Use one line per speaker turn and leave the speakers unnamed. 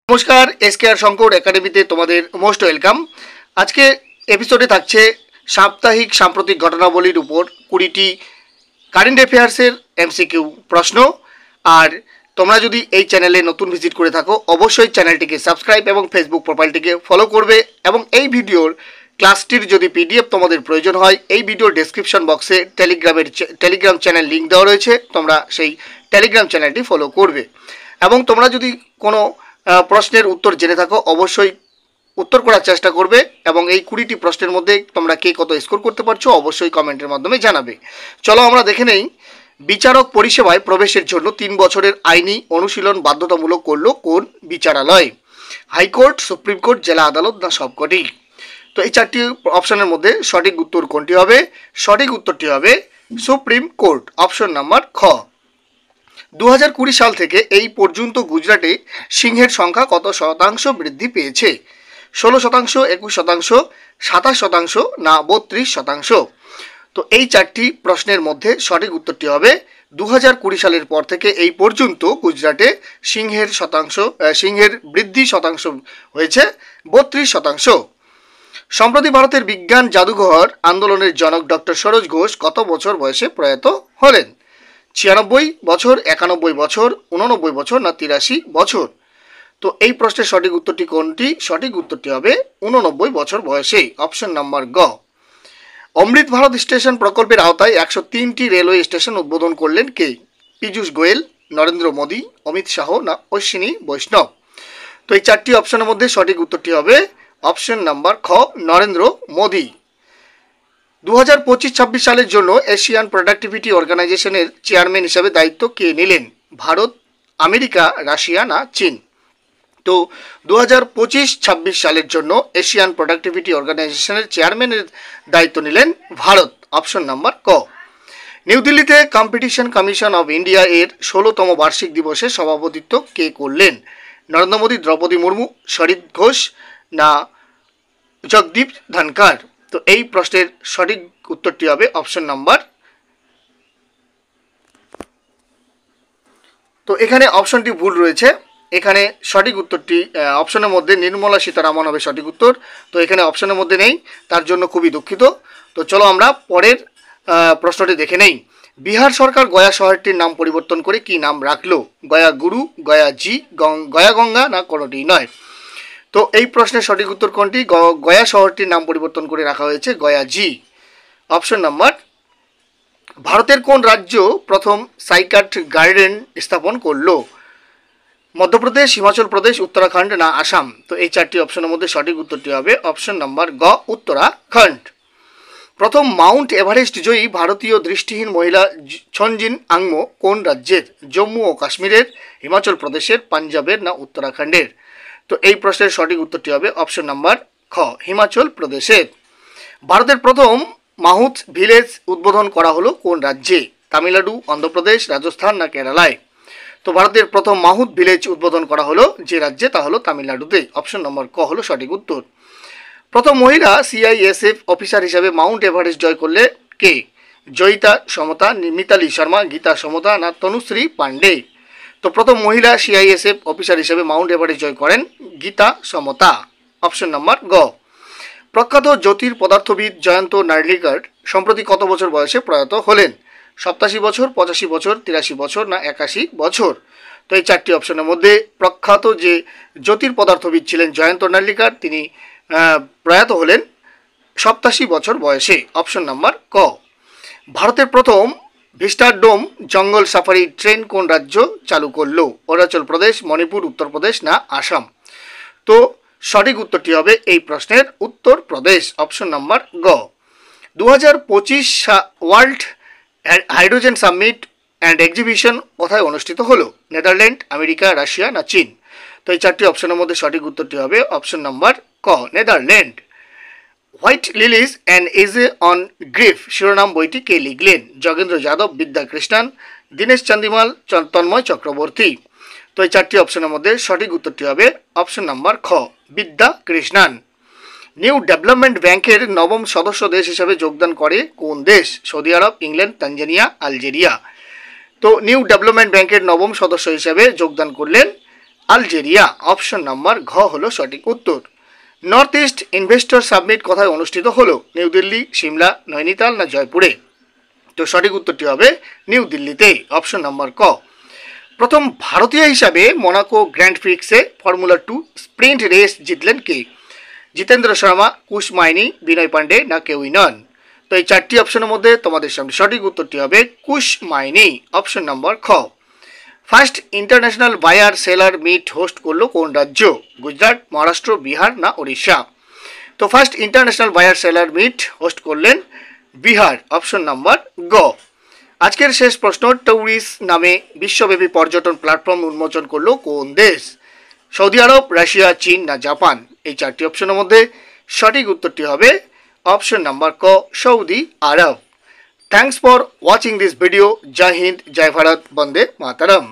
নমস্কার, এসকেআর শঙ্কর একাডেমিতে তোমাদের মোস্ট ওয়েলকাম। আজকে এপিসোডে থাকছে সাপ্তাহিক সাম্প্রতিক ঘটনাবলীর উপর 20টি কারেন্ট অ্যাফেয়ার্সের এমসিকিউ প্রশ্ন। আর তোমরা যদি এই চ্যানেলে নতুন ভিজিট করে থাকো অবশ্যই চ্যানেলটিকে সাবস্ক্রাইব এবং ফেসবুক প্রোফাইলটিকে ফলো করবে। এবং এই ভিডিওর ক্লাসটির যদি পিডিএফ তোমাদের প্রয়োজন হয়, এই ভিডিওর ডেসক্রিপশন বক্সে টেলিগ্রাম চ্যানেল লিঙ্ক দেওয়া রয়েছে, তোমরা সেই টেলিগ্রাম চ্যানেলটি ফলো করবে। এবং তোমরা যদি কোনো প্রশ্নের উত্তর জেনে থাকো অবশ্যই উত্তর করার চেষ্টা করবে। এবং এই 20টি প্রশ্নের মধ্যে তোমরা কে কত স্কোর করতে পারছো অবশ্যই কমেন্টের মাধ্যমে জানাবে। চলো আমরা দেখে নেই, বিচারক পরিষেবায় প্রবেশের জন্য 3 বছরের আইনি অনুশীলন বাধ্যতামূলক করলো কোন বিচারালয়? হাইকোর্ট, সুপ্রিম কোর্ট, জেলা আদালত না সবকটি? তো এই 4টি অপশনের মধ্যে সঠিক উত্তর কোনটি হবে? সঠিক উত্তরটি হবে সুপ্রিম কোর্ট, অপশন নাম্বার খ। 2020 সাল থেকে এই পর্যন্ত গুজরাটে সিংহের সংখ্যা কত শতাংশ বৃদ্ধি পেয়েছে? 16%, 21%, 27% না 32%? তো এই 4টি প্রশ্নের মধ্যে সঠিক উত্তরটি হবে 2020 সালের পর থেকে এই পর্যন্ত গুজরাটে সিংহের বৃদ্ধি শতাংশ হয়েছে 32%। সম্প্রতি ভারতের বিজ্ঞান জাদুঘর আন্দোলনের জনক ডক্টর সরোজ ঘোষ কত বছর বয়সে প্রয়াত হলেন? 96 বছর, 91 বছর, 89 বছর না 83 বছর? তো এই প্রশ্নের সঠিক উত্তরটি কোনটি? সঠিক উত্তরটি হবে 89 বছর বয়সে, অপশন নাম্বার গ। অমৃত ভারত স্টেশন প্রকল্পের আওতায় 103টি রেলওয়ে স্টেশন উদ্বোধন করলেন কে? পীযূষ গোয়েল, নরেন্দ্র মোদী, অমিত শাহ না অশ্বিনী বৈষ্ণব? তো এই 4টি অপশনের মধ্যে সঠিক উত্তরটি হবে অপশন নাম্বার খ, নরেন্দ্র মোদী। 2025-26 সালের জন্য এশিয়ান প্রোডাক্টিভিটি অর্গানাইজেশনের চেয়ারম্যান হিসেবে দায়িত্ব কে নিলেন? ভারত, আমেরিকা, রাশিয়া না চীন? তো 2025-26 সালের জন্য এশিয়ান প্রোডাক্টিভিটি অর্গানাইজেশনের চেয়ারম্যানের দায়িত্ব নিলেন ভারত, অপশন নাম্বার ক। নিউ দিল্লিতে কম্পিটিশন কমিশন অফ ইন্ডিয়া এর 16তম বার্ষিক দিবসে সভাপতিত্ব কে করলেন? নরেন্দ্র মোদী, দ্রৌপদী মুর্মু, সরিত ঘোষ না জগদীপ ধনখড়? তো এই প্রশ্নের সঠিক উত্তরটি হবে অপশন নাম্বার। তো এখানে অপশনটি ভুল রয়েছে, এখানে সঠিক উত্তরটি অপশনের মধ্যে নির্মলা সীতারামন হবে সঠিক উত্তর। তো এখানে অপশনের মধ্যে নেই, তার জন্য খুবই দুঃখিত। তো চলো আমরা পরের প্রশ্নটি দেখে নেই। বিহার সরকার গয়া শহরটির নাম পরিবর্তন করে কি নাম রাখলো? গয়া গুরু, গয়া জি, গয়া গঙ্গা না কোনোটি নয়? তো এই প্রশ্নের সঠিক উত্তর কোনটি? গয়া শহরটির নাম পরিবর্তন করে রাখা হয়েছে গয়া জি, অপশন নাম্বার। ভারতের কোন রাজ্য প্রথম সাইকাট গার্ডেন স্থাপন করলো? মধ্যপ্রদেশ, হিমাচল প্রদেশ, উত্তরাখণ্ড না আসাম? তো এই 4টি অপশনের মধ্যে সঠিক উত্তরটি হবে অপশন নাম্বার গ, উত্তরাখণ্ড। প্রথম মাউন্ট এভারেস্ট জয়ী ভারতীয় দৃষ্টিহীন মহিলা ছঞ্জিন আংমো কোন রাজ্যের? জম্মু ও কাশ্মীরের, হিমাচল প্রদেশের, পাঞ্জাবের না উত্তরাখণ্ডের? তো এই প্রশ্নের সঠিক উত্তরটি হবে অপশন নাম্বার খ, হিমাচল প্রদেশের। ভারতের প্রথম মাহুত ভিলেজ উদ্বোধন করা হলো কোন রাজ্যে? তামিলনাড়ু, অন্ধ্রপ্রদেশ, রাজস্থান না কেরালায়? তো ভারতের প্রথম মাহুত ভিলেজ উদ্বোধন করা হলো যে রাজ্যে, তা হলো তামিলনাড়ুতে, অপশন নম্বর ক হলো সঠিক উত্তর। প্রথম মহিলা সিআইএসএফ অফিসার হিসাবে মাউন্ট এভারেস্ট জয় করলে কে? জয়িতা সমতা, মিতালি শর্মা, গীতা সমতা না তনুশ্রী পান্ডে? তো প্রথম মহিলা সিআইএসএফ অফিসার হিসেবে মাউন্ট এভারেস্ট জয় করেন গীতা সমতা, অপশন নম্বর গ। প্রখ্যাত জ্যোতির পদার্থবিদ জয়ন্ত নার্লিকার সম্প্রতি কত বছর বয়সে প্রয়াত হলেন? 87 বছর, 85 বছর, 83 বছর না 81 বছর? তো এই 4টি অপশনের মধ্যে প্রখ্যাত যে জ্যোতির পদার্থবিদ ছিলেন জয়ন্ত নার্লিকার, তিনি প্রয়াত হলেন 87 বছর বয়সে, অপশন নাম্বার ক। ভারতের প্রথম ভিস্টাডোম জঙ্গল সাফারি ট্রেন কোন রাজ্য চালু করলো? অরুণাচল প্রদেশ, মণিপুর, উত্তরপ্রদেশ না আসাম? তো সঠিক উত্তরটি হবে এই প্রশ্নের উত্তরপ্রদেশ, অপশন নাম্বার গ। 2025 world hydrogen summit and exhibition কোথায় অনুষ্ঠিত হলো? নেদারল্যান্ড, আমেরিকা, রাশিয়া না চীন? তো এই 4টি অপশনের মধ্যে সঠিক উত্তরটি হবে অপশন নাম্বার ক, Netherland. White lilies and ages on grief শিরোনাম বইটি কে লিখলেন? যোগেন্দ্র যাদব, বিদ্যা কৃষ্ণন, দীনেশ চন্দিমাল, তন্ময় চক্রবর্তী? তো এই 4টি অপশনের মধ্যে সঠিক উত্তরটি হবে অপশন নাম্বার খ, বিদ্যা কৃষ্ণন। নিউ ডেভেলপমেন্ট ব্যাংকের নবম সদস্য দেশ হিসেবে যোগদান করে কোন দেশ? সৌদি আরব, ইংল্যান্ড, তানজানিয়া, আলজেরিয়া? তো নিউ ডেভেলপমেন্ট ব্যাংকের নবম সদস্য হিসেবে যোগদান করলেন আলজেরিয়া। অপশন নাম্বার ঘ হলো সঠিক উত্তর। নর্থ ইস্ট ইনভেস্টর সাবমিট কোথায় অনুষ্ঠিত হলো? নিউ দিল্লি, সিমলা, নৈনিতাল না জয়পুরে? তো সঠিক উত্তরটি হবে নিউ দিল্লিতে, অপশন নাম্বার ক। প্রথম ভারতীয় হিসাবে মোনাকো গ্র্যান্ড প্রিক্সে ফর্মুলা 2 স্প্রিন্ট রেস জিতলেন কে? জিতেন্দ্র শর্মা, কুশ মাইনি, বিনয় পান্ডে না কেউই নন? তো এই চারটি অপশনের মধ্যে তোমাদের সামনে সঠিক উত্তরটি হবে কুশ মাইনি, অপশন নাম্বার খ। First international buyer seller meet host করলো কোন রাজ্য? গুজরাট, মহারাষ্ট্র, বিহার না ওড়িশা? তো first international buyer seller meet host করলেন বিহার, অপশন নাম্বার গ। আজকের শেষ প্রশ্ন, ট্যুরিস্ট নামে বিশ্বব্যাপী পর্যটন প্ল্যাটফর্ম উন্মোচন করলো কোন দেশ? সৌদি আরব, রাশিয়া, চীন না জাপান? এই চারটি অপশনের মধ্যে সঠিক উত্তরটি হবে অপশন নাম্বার ক, Saudi Arab. Thanks for watching this video. Jai Hind, Jai Bharat, Vande Mataram.